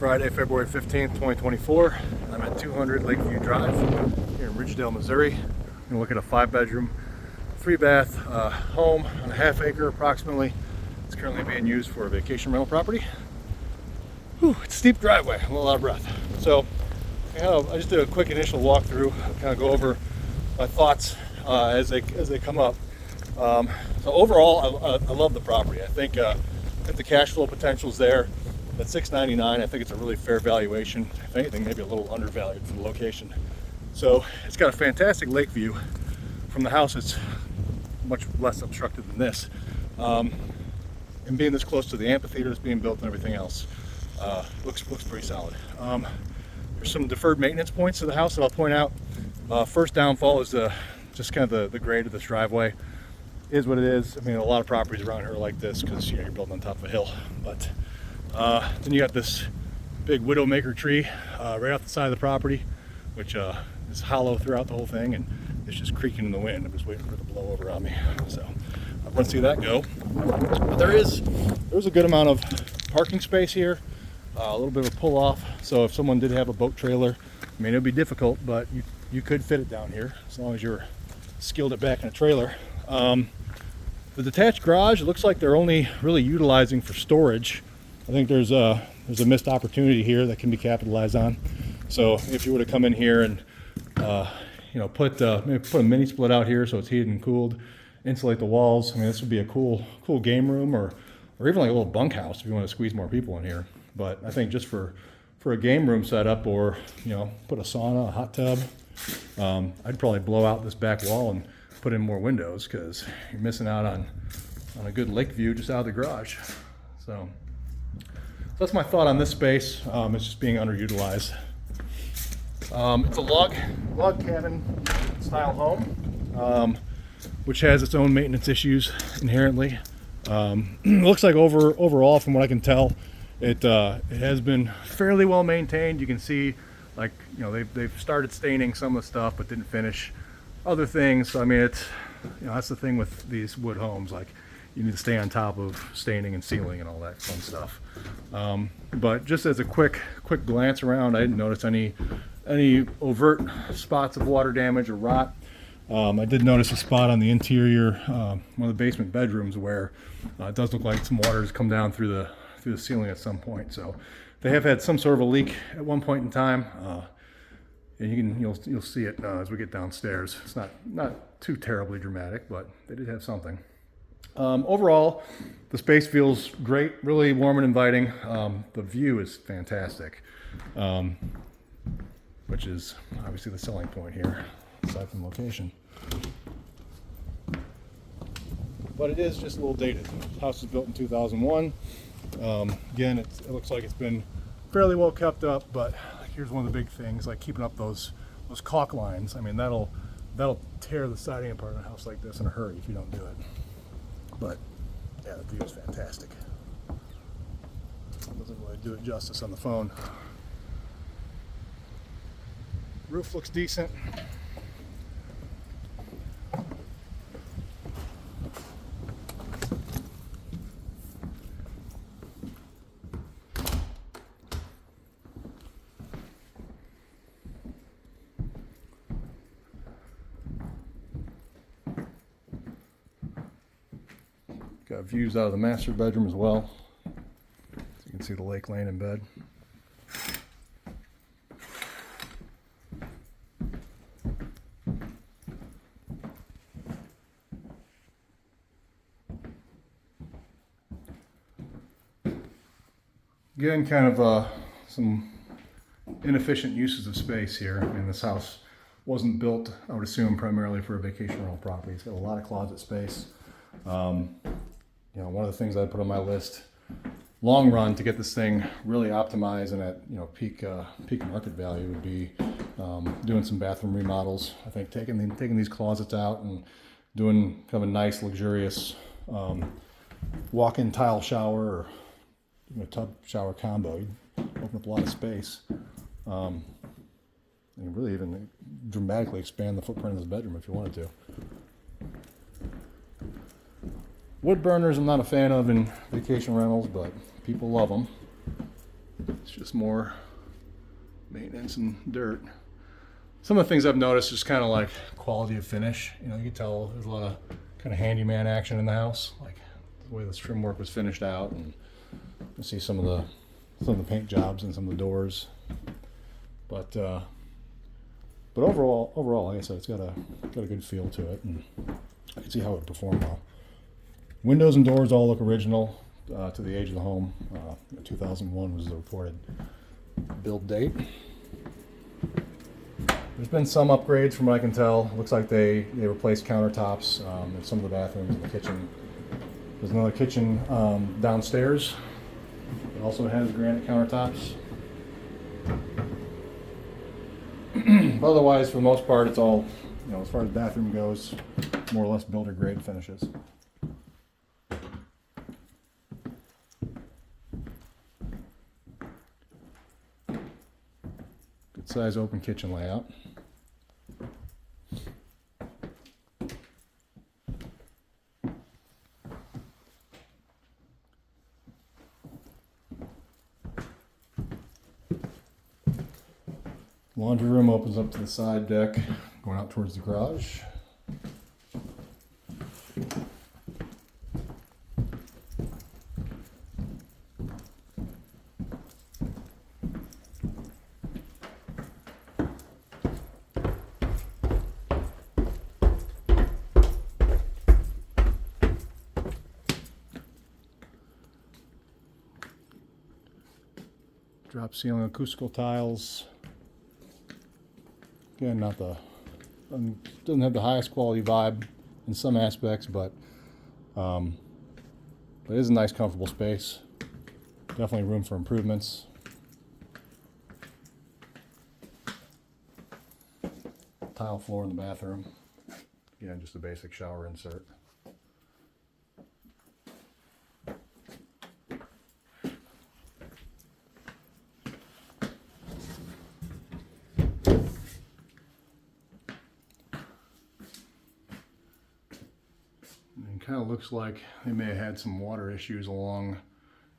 Friday, February 15th, 2024. I'm at 200 Lakeview Drive here in Ridgedale, Missouri. I'm going to look at a 5-bedroom, 3-bath home on a half-acre approximately. It's currently being used for a vacation rental property. Whew, it's a steep driveway, I'm a little out of breath. So I just did a quick initial walkthrough, kind of go over my thoughts as they come up. So overall, I love the property. I think the cash flow potential is there. At $699, I think it's a really fair valuation. If anything, maybe a little undervalued for the location. So it's got a fantastic lake view. From the house, it's much less obstructed than this. And being this close to the amphitheater that's being built and everything else, looks pretty solid. There's some deferred maintenance points to the house that I'll point out. First downfall is just kind of the grade of this driveway. Is what it is. I mean, a lot of properties around here are like this because you're building on top of a hill. But then you got this big widowmaker tree right off the side of the property, which is hollow throughout the whole thing, and it's just creaking in the wind. I'm just waiting for it to blow over on me. So I want to see that go. But there's a good amount of parking space here, a little bit of a pull off. So if someone did have a boat trailer, I mean, it would be difficult, but you could fit it down here as long as you're skilled it back in a trailer. The detached garage, it looks like they're only really utilizing for storage. I think there's a missed opportunity here that can be capitalized on. So if you were to come in here and maybe put a mini split out here so it's heated and cooled, insulate the walls. I mean, this would be a cool game room, or even like a little bunkhouse if you want to squeeze more people in here. But I think just for a game room setup, or put a sauna, a hot tub, I'd probably blow out this back wall and put in more windows, because you're missing out on a good lake view just out of the garage. So that's my thought on this space. It's just being underutilized. It's a log cabin style home, which has its own maintenance issues inherently. Looks like overall, from what I can tell, it has been fairly well maintained. You can see, like, they've started staining some of the stuff but didn't finish other things. So I mean, it's that's the thing with these wood homes, like, you need to stay on top of staining and sealing and all that fun stuff. But just as a quick glance around, I didn't notice any overt spots of water damage or rot. I did notice a spot on the interior, one of the basement bedrooms, where it does look like some water has come down through the ceiling at some point. So they have had some sort of a leak at one point in time. And you'll see it as we get downstairs. It's not too terribly dramatic, but they did have something. Overall, the space feels great, really warm and inviting. The view is fantastic, which is obviously the selling point here, aside from location. But it is just a little dated. The house was built in 2001. Again, it looks like it's been fairly well kept up, but here's one of the big things, like keeping up those caulk lines. I mean, that'll tear the siding apart in a house like this in a hurry if you don't do it. But yeah, the view is fantastic. Doesn't really do it justice on the phone. Roof looks decent. Got views out of the master bedroom as well. So you can see the lake laying in bed. Again, kind of some inefficient uses of space here. I mean, this house wasn't built, I would assume, primarily for a vacation rental property. It's got a lot of closet space. One of the things I put on my list, long run, to get this thing really optimized and at peak market value, would be doing some bathroom remodels. I think taking these closets out and doing kind of a nice, luxurious walk-in tile shower, or tub shower combo. You open up a lot of space, and really even dramatically expand the footprint of this bedroom if you wanted to. Wood burners I'm not a fan of in vacation rentals, but people love them. It's just more maintenance and dirt. Some of the things I've noticed is kind of like quality of finish. You know, you can tell there's a lot of kind of handyman action in the house, like the way this trim work was finished out, and you see some of the paint jobs and some of the doors. But overall, like I said, it's got a good feel to it, and I can see how it would perform well. Windows and doors all look original to the age of the home. 2001 was the reported build date. There's been some upgrades from what I can tell. It looks like they replaced countertops in some of the bathrooms and the kitchen. There's another kitchen downstairs. It also has granite countertops. Otherwise, for the most part, it's all, you know, as far as bathroom goes, more or less builder grade finishes. Good size open kitchen layout. Laundry room opens up to the side deck, going out towards the garage. Drop ceiling acoustical tiles. Again, doesn't have the highest quality vibe in some aspects, but it is a nice, comfortable space. Definitely room for improvements. Tile floor in the bathroom. Again, just a basic shower insert. Kind of looks like they may have had some water issues along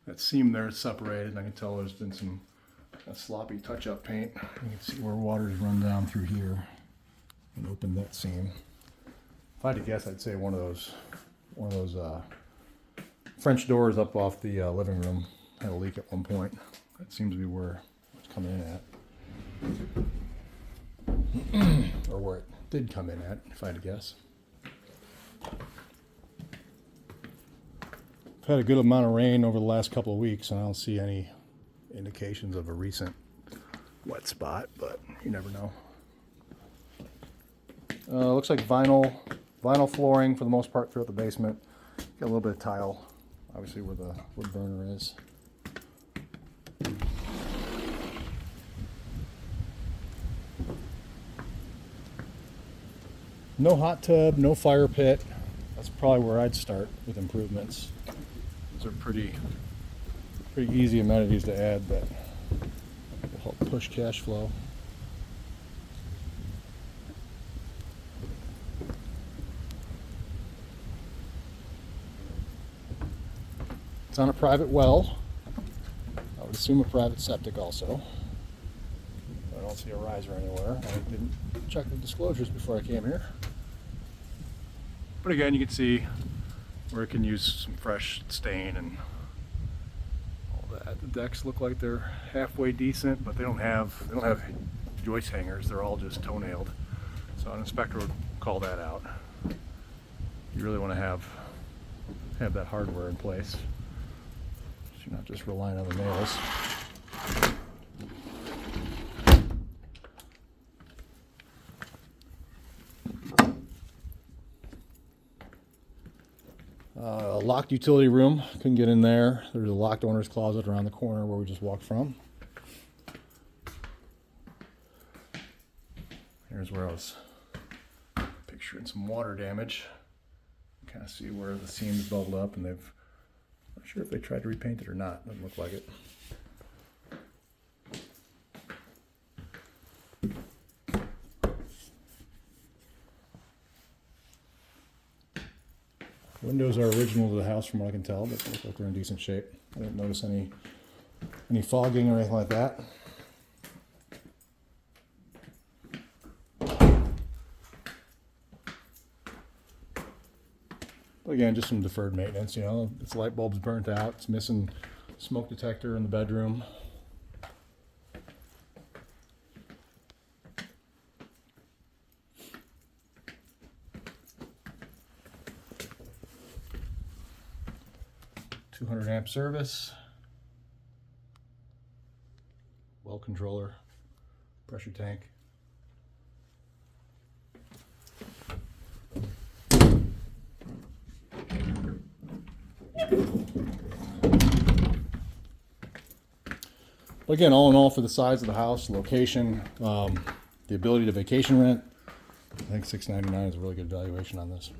that seam there. It's separated, and I can tell there's been some sloppy touch-up paint. You can see where water's run down through here and opened that seam. If I had to guess, I'd say one of those French doors up off the living room had a leak at one point. That seems to be where it's coming in at, or where it did come in at, if I had to guess. I've had a good amount of rain over the last couple of weeks, and I don't see any indications of a recent wet spot, but you never know. Looks like vinyl flooring for the most part throughout the basement. Got a little bit of tile, obviously where the wood burner is. No hot tub, no fire pit. That's probably where I'd start with improvements. Those are pretty easy amenities to add that will help push cash flow. It's on a private well. I would assume a private septic also. I don't see a riser anywhere. I didn't check the disclosures before I came here. But again, you can see where it can use some fresh stain and all that. The decks look like they're halfway decent, but they don't have joist hangers. They're all just toenailed. So an inspector would call that out. You really want to have that hardware in place, so you're not just relying on the nails. Locked utility room, couldn't get in there. There's a locked owner's closet around the corner where we just walked from. Here's where I was picturing some water damage. Kind of see where the seams bubbled up, and I'm not sure if they tried to repaint it or not. Doesn't look like it. Windows are original to the house from what I can tell, but they look like they're in decent shape. I didn't notice any any fogging or anything like that. But again, just some deferred maintenance, you know. Its light bulb's burnt out. It's missing smoke detector in the bedroom. $200 amp service. Well controller. Pressure tank. But again, all in all, for the size of the house, location, the ability to vacation rent, I think $699 is a really good valuation on this.